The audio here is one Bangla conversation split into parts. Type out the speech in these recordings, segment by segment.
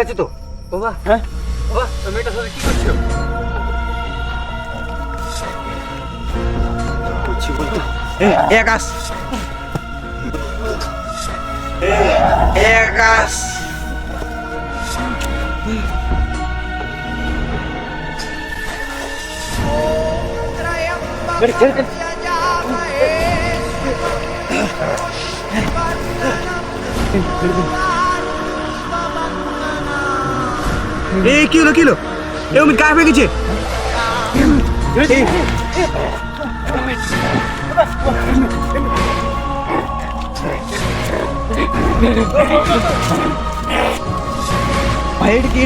আছে তো বাবা। হ্যাঁ বাবা মেয়েটার সাথে কি করছো? করছি বলতো আকাশ আকাশ এই কি হলো এ অমিত গায়েব হয়ে গেছে। ভাই এটা কি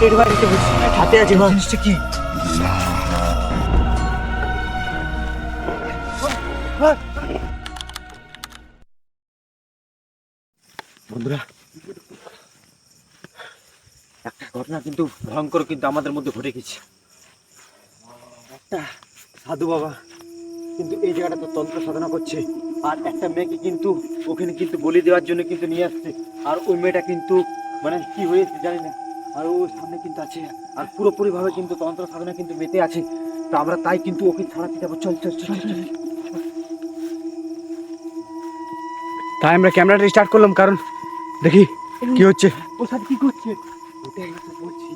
এটা বাড়িতে বসে হাতে আছে জিনিসটা কি? বন্ধুরা একটা ঘটনা কিন্তু ভয়ঙ্কর কিন্তু আমাদের মধ্যে ঘটে গেছে। একটা সাধু বাবা কিন্তু এই জায়গাটাতে তন্ত্র সাধনা করছে, আর একটা মেয়েকে কিন্তু ওখানে কিন্তু বলি দেওয়ার জন্য কিন্তু নিয়ে আসছে। আর ওই মেয়েটা কিন্তু মানে কি হয়েছে জানি না, আর ওর সামনে কিন্তু আছে, আর পুরোপুরি ভাবে কিন্তু তন্ত্র সাধনা কিন্তু মেতে আছে। তো আমরা তাই কিন্তু ওকে ছাড়াতে যাবো। চল চল চল চল। তাই আমরা ক্যামেরাটা স্টার্ট করলাম, কারণ দেখি কি হচ্ছে। ওর সাথে কি করছে ওটাই তো বলছি।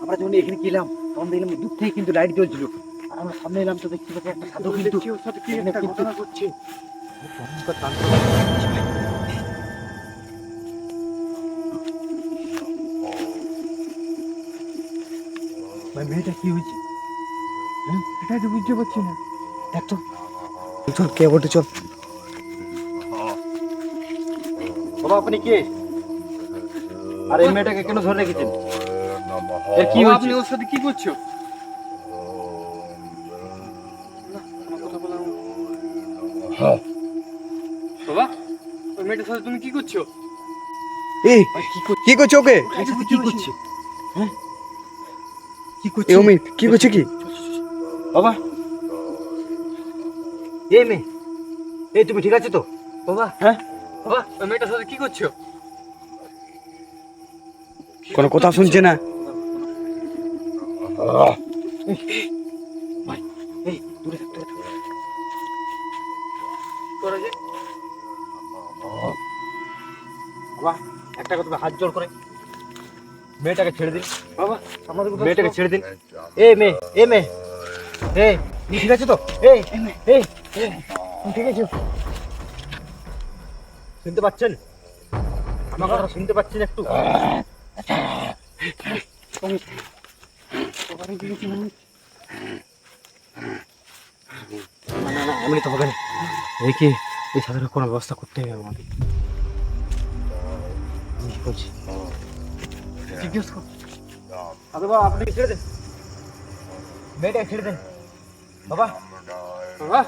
আমরা যখন এখানে গেলাম তখন দেখলাম দূর থেকে কিন্তু লাইট জ্বলছিল, আর আমরা সামনে এলাম তো দেখতে পাচ্ছি একটা সাধু কিন্তু ওর সাথে কি একটা ঘটনা ঘটছে। ভাই মেয়েটা কি হয়েছে? হ্যাঁ সেটাই তো বুঝতে পারছি না। দেখ তো চল কে বটে, চল। বাবা আপনি কে? আর এই মেয়েটাকে কেন ধরে রেখেছেন? এর কি হয়েছে? আপনি ওর সাথে কি করছো? বাবা ওই মেয়েটার সাথে তুমি কি করছো? এই কি করছো ওকে? কি করছে? হ্যাঁ কি করছে? এ অমিত কি করছে কি? বাবা এই মেয়ে, এই তুমি ঠিক আছে তো? বাবা হ্যাঁ বাবা ওই মেয়েটার সাথে কি করছো? কোনো কথা শুনছে না। ভাই এই দূরে থাক দূরে থাক। করা যায়? বাবা একটা কথা হাত জোড় করে মেয়েটাকে ছেড়ে দিন। বাবা আমাদের মেয়েটাকে ছেড়ে দিন। এই মেয়ে এই মেয়ে এই তুমি ঠিক আছে তো? এই এই তুমি ঠিক আছে? শুনতে পাচ্ছেন? আমার কথা শুনতে পাচ্ছেন একটু? না এমনি তো হবে না, দেখি এই সাধারণ কোনো ব্যবস্থা করতে হবে আমাদের। কি করছি জিজ্ঞেস কর। আরে বাবা আপনি ছেড়ে দেন, মেয়েটাকে ছেড়ে দেন বাবা। বাবা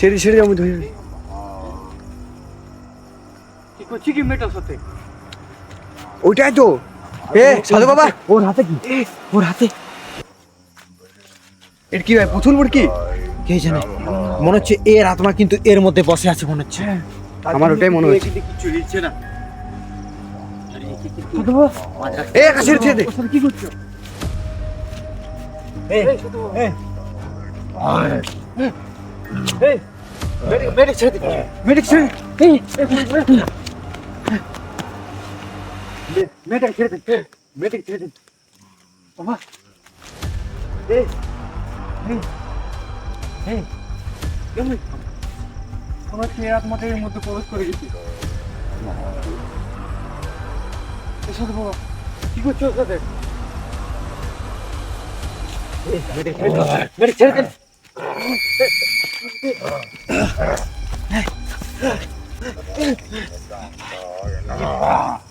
ছেড়ে ছেড়ে আমি ধরে কি করছি কি মেয়েটার সাথে? ওইটাই তো। এ সাধু বাবা ওর হাতে কি? ওর হাতে এর কি ভাই পুতুল মুরকি? কে জানে, মনে হচ্ছে এর আত্মা কিন্তু এর মধ্যে বসে আছে মনে হচ্ছে। আমার ওটাই মনে হচ্ছে। কিছু হিলছে না। এ কাছের ছেড়ে দে। কি করছো? মেডিক ছেড়ে দে, মেডিক ছেড়ে দে, মেয়েটাকে ছেড়ে দে, মেয়েটাকে ছেড়ে দে বাবা। এই এই এই কেমন আমার কে আত্মাটা এর মধ্যে প্রবেশ করে গেছে। এর সাথে বাবা কি করছো ওর সাথে? মেডিক ছেড়ে দেন।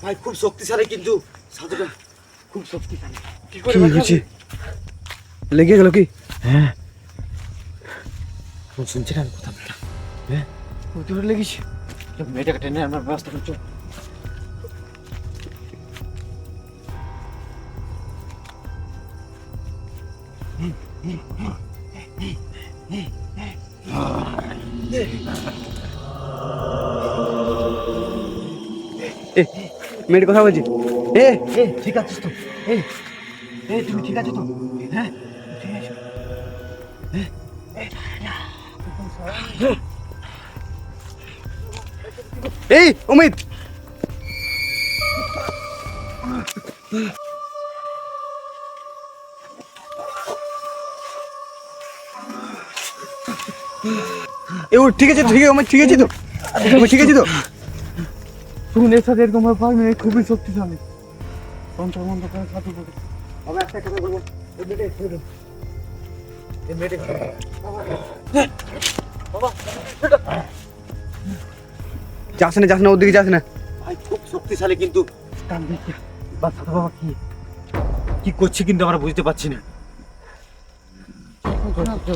ভাই খুব শক্তিশালী কিন্তু সাধুটা খুব শক্তিশালী। কি করে হয়েছে? লেগে গেল কি? হ্যাঁ শুনছি না কথা বলটা। হ্যাঁ দূরে লেগেছে। মেয়েটাকে টেনে আমার ব্যবস্থা করছো। মেয়েটা কথা বলছি। এ এ ঠিক আছিস তো? এই এই তুমি ঠিক আছো তো? হ্যাঁ ঠিক আছো? এই অমিত, এ ও ঠিক আছে তো? ঠিক আছে অমিত, ঠিক আছে তো? অমিত, ঠিক আছে তো? তুমি এর সাথে এরকম পারবে না, খুবই শক্তিশালী তন্ত্র মন্ত্র করে সাধু করে। বাবা একটা কথা বলবো, এই মেয়েটা ছেড়ে দাও। এই মেয়েটা যাস না, যাস না, ওদিকে যাস না। ভাই খুব শক্তিশালী কিন্তু তান্ত্রিক বা সাধু বাবা কি কি করছে কিন্তু আমরা বুঝতে পারছি না।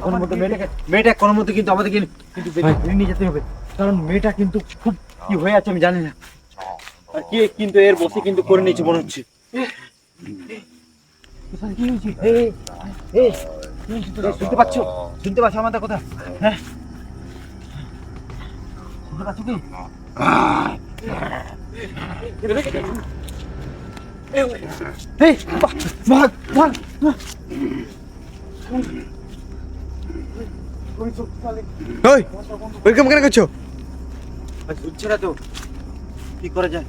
কোনো মতে মেয়েটা কোনো মতে কিন্তু আমাদেরকে কিন্তু বেরিয়ে নিয়ে যেতে হবে, কারণ মেয়েটা কিন্তু খুব কি হয়ে আছে আমি জানি না। আর কে কিন্তু এর বসে কিন্তু করে নিয়েছে মনে হচ্ছে। কি হয়েছে? এই এই শুনতে পাচ্ছ? শুনতে পাচ্ছ আমাদের কথা? হ্যাঁ শুনতে পাচ্ছ কি? এই ভাগ ভাগ খুবই শক্তিশালী। ওই ওইরকম কেন করছো? বুঝছে না তো কি করা যায়?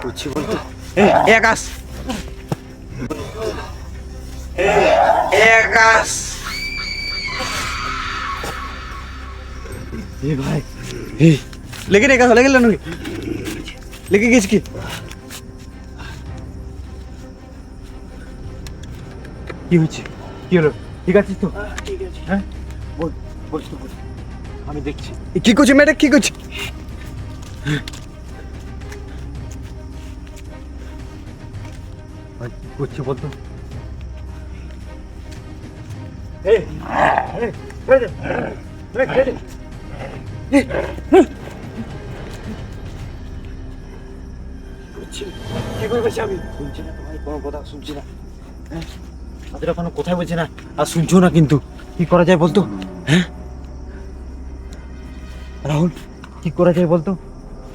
করছি বলতো এ আকাশ, এ আকাশ, ভাই লেগে রে, লেগে গেল নাকি? লেগে গেছে কি? কি হয়েছে? কি হলো? ঠিক আছিস তো? ঠিক আছে। হ্যাঁ বল, বল তো বল, আমি দেখছি। এ কি করছে মেয়েটা, কি করছে? ভাই কি করছে বলতো? এই এই ছেড়ে দে, এই ছেড়ে দে। কি করবে আমি? শুনছি না তো ভাই, কোনো কথা শুনছি না। হ্যাঁ তাদের কোনো কথাই বলছে না, আর শুনছো না কিন্তু। কি করা যায় বলতো? হ্যাঁ রাহুল, কি করা যায় বলতো?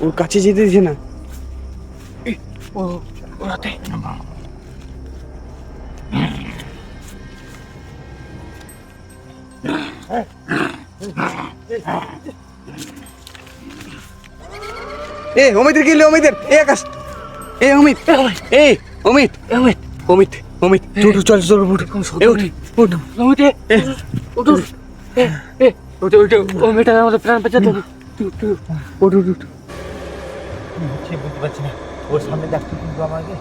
ওর কাছে যেতে দিছে না। ও ওরাতে এ অমিতের কি হলো? অমিতের, এ আকাশ, এ অমিত, এ অমিত, অমিত, অমিত, অমিত, উঠ, চল চল, উঠ, এ উঠ, উঠ, ওইটে ওটো এ ওটা ওটা ও মেয়েটা আমাদের প্রাণ বাঁচাতে হবে। উঠ, উঠ, উঠ। ঠিক বুঝতে পারছি না, ওর সামনে যাচ্ছে কিন্তু আমাকে।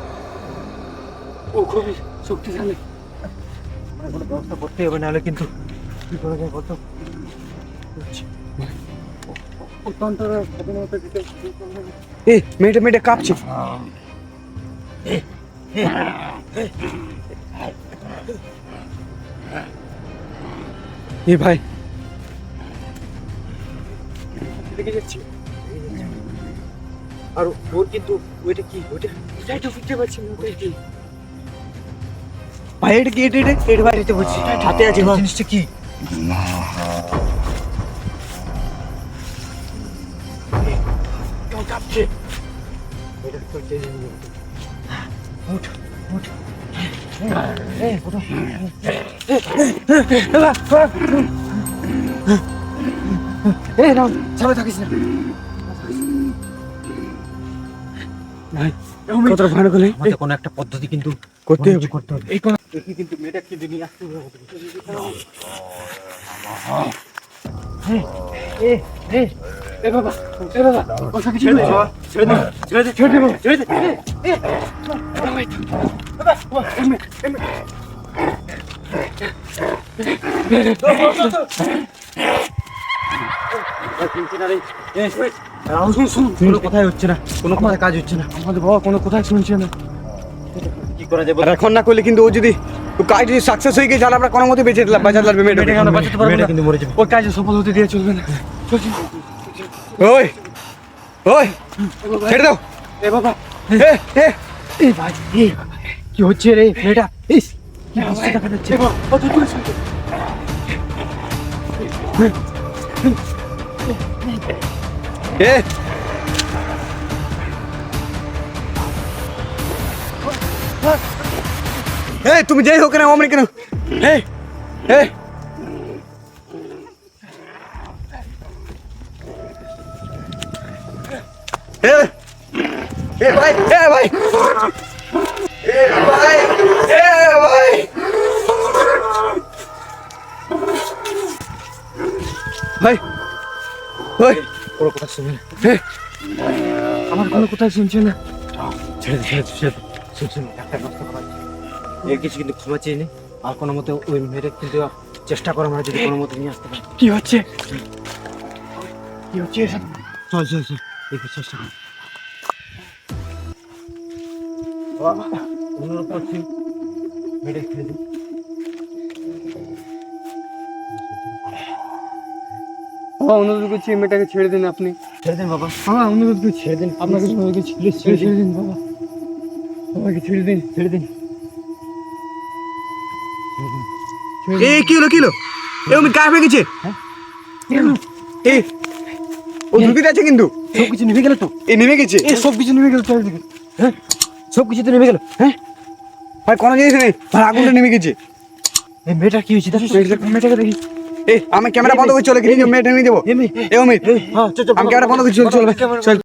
ও খুবই শক্তিশালী। মানে কোনো ব্যবস্থা করতে হবে, নাহলে কিন্তু কি করা যায় বলতো? ও তন্ত্র সাধনতা দিতে এ মেয়েটা, মেয়েটা কাঁপছে। এ ভাই, লেগে যাচ্ছে। আর ওর কিন্তু ওইটা কি, ওইটা এটাই তো বুঝতে পারছি না ওটাই কি। ভাই এটা কি? এটা ভাই, এটা বলছি হাতে আছে ভাই। জিনিসটা কি? কেউ কাঁপছে। এটা তো চেয়ে নিয়ে উঠ উঠ। এই রাম সামনে থাকিস না। ভাই কতটা ভয়ানক হলে আমাদের কোনো একটা পদ্ধতি কিন্তু করতে হবে। করতে হবে। এই কোন দেখি কিন্তু মেয়েটা কিন্তু নিয়ে আসতে হবে। এ এ এ বাবা কথা কিছু ছেড়ে দে বলছো? বাবা, ছেড়ে দে, ছেড়ে দে, ছেড়ে দেবো। ছেড়ে দে। রাম শুন শুন কোনো কথাই হচ্ছে না, কোনো কথা কাজ হচ্ছে না। আমাদের বাবা কোনো কথাই শুনছে না। কি করা যায় বল? আর এখন না করলে কিন্তু ও যদি ও কাজ যদি সাকসেস হয়ে গিয়ে, তাহলে আমরা কোনো মতে বাঁচাতে পারবে মেয়েটাকে। মেয়েটাকে আমরা বাঁচাতে পারবো মেয়েটা না। কিন্তু মরে যাবে। ওর কাজে সফল হতে দিয়ে চলবে না। চলছি। ওই ওই ছেড়ে দাও। এ বাবা এ এ এই ভাই কি হচ্ছে রে মেয়েটা? ইস কি অবস্থা দেখা যাচ্ছে। এ এই তুমি যাই হোক না অমনি কেন এই এই এ এ ভাই এ ভাই এ ভাই এ ভাই ভাই ভাই ওর কথা শুনে আমার কোনো কোথায় শুনছে না। ছেড়ে দে ছেড়ে দে শুন একটা নষ্ট করা এর কিছু কিন্তু ক্ষমা চেয়ে নি আর কোনো মতে ওই মেয়েটা কিন্তু চেষ্টা করো আমরা যদি কোনো মতে নিয়ে আসতে পারি। কি হচ্ছে কি হচ্ছে এসব? চল চল চল দেখি চেষ্টা কর অনুরোধ করছি মেয়েটা ছেড়ে দিন বাবা অনুরোধ করছি মেয়েটাকে ছেড়ে দিন আপনি ছেড়ে দিন বাবা বাবা অনুরোধ করছি, ছেড়ে দিন আপনাকে সবাইকে ছেড়ে দিন বাবা, সবাইকে ছেড়ে দিন। ছেড়ে দিন এ কি হলো এ অমিত গায়েব হয়ে গেছে এ ও ঢুকে যাচ্ছে কিন্তু সব কিছু নেমে গেল তো এ নেমে গেছে এই সব কিছু নেমে গেল চারিদিকে। হ্যাঁ সব কিছু তো নেমে গেল হ্যাঁ ভাই কোনো জিনিস নেই ভাই আগুনটা নেমে গেছে এই মেয়েটা কি হয়েছে দেখো মেয়েটাকে দেখি এ আমি ক্যামেরা বন্ধ করে চলে গেছি মেয়েটা নিয়ে যাবো এই মেয়ে এ অমিত হ্যাঁ চল চল আমি ক্যামেরা বন্ধ করে চলে চল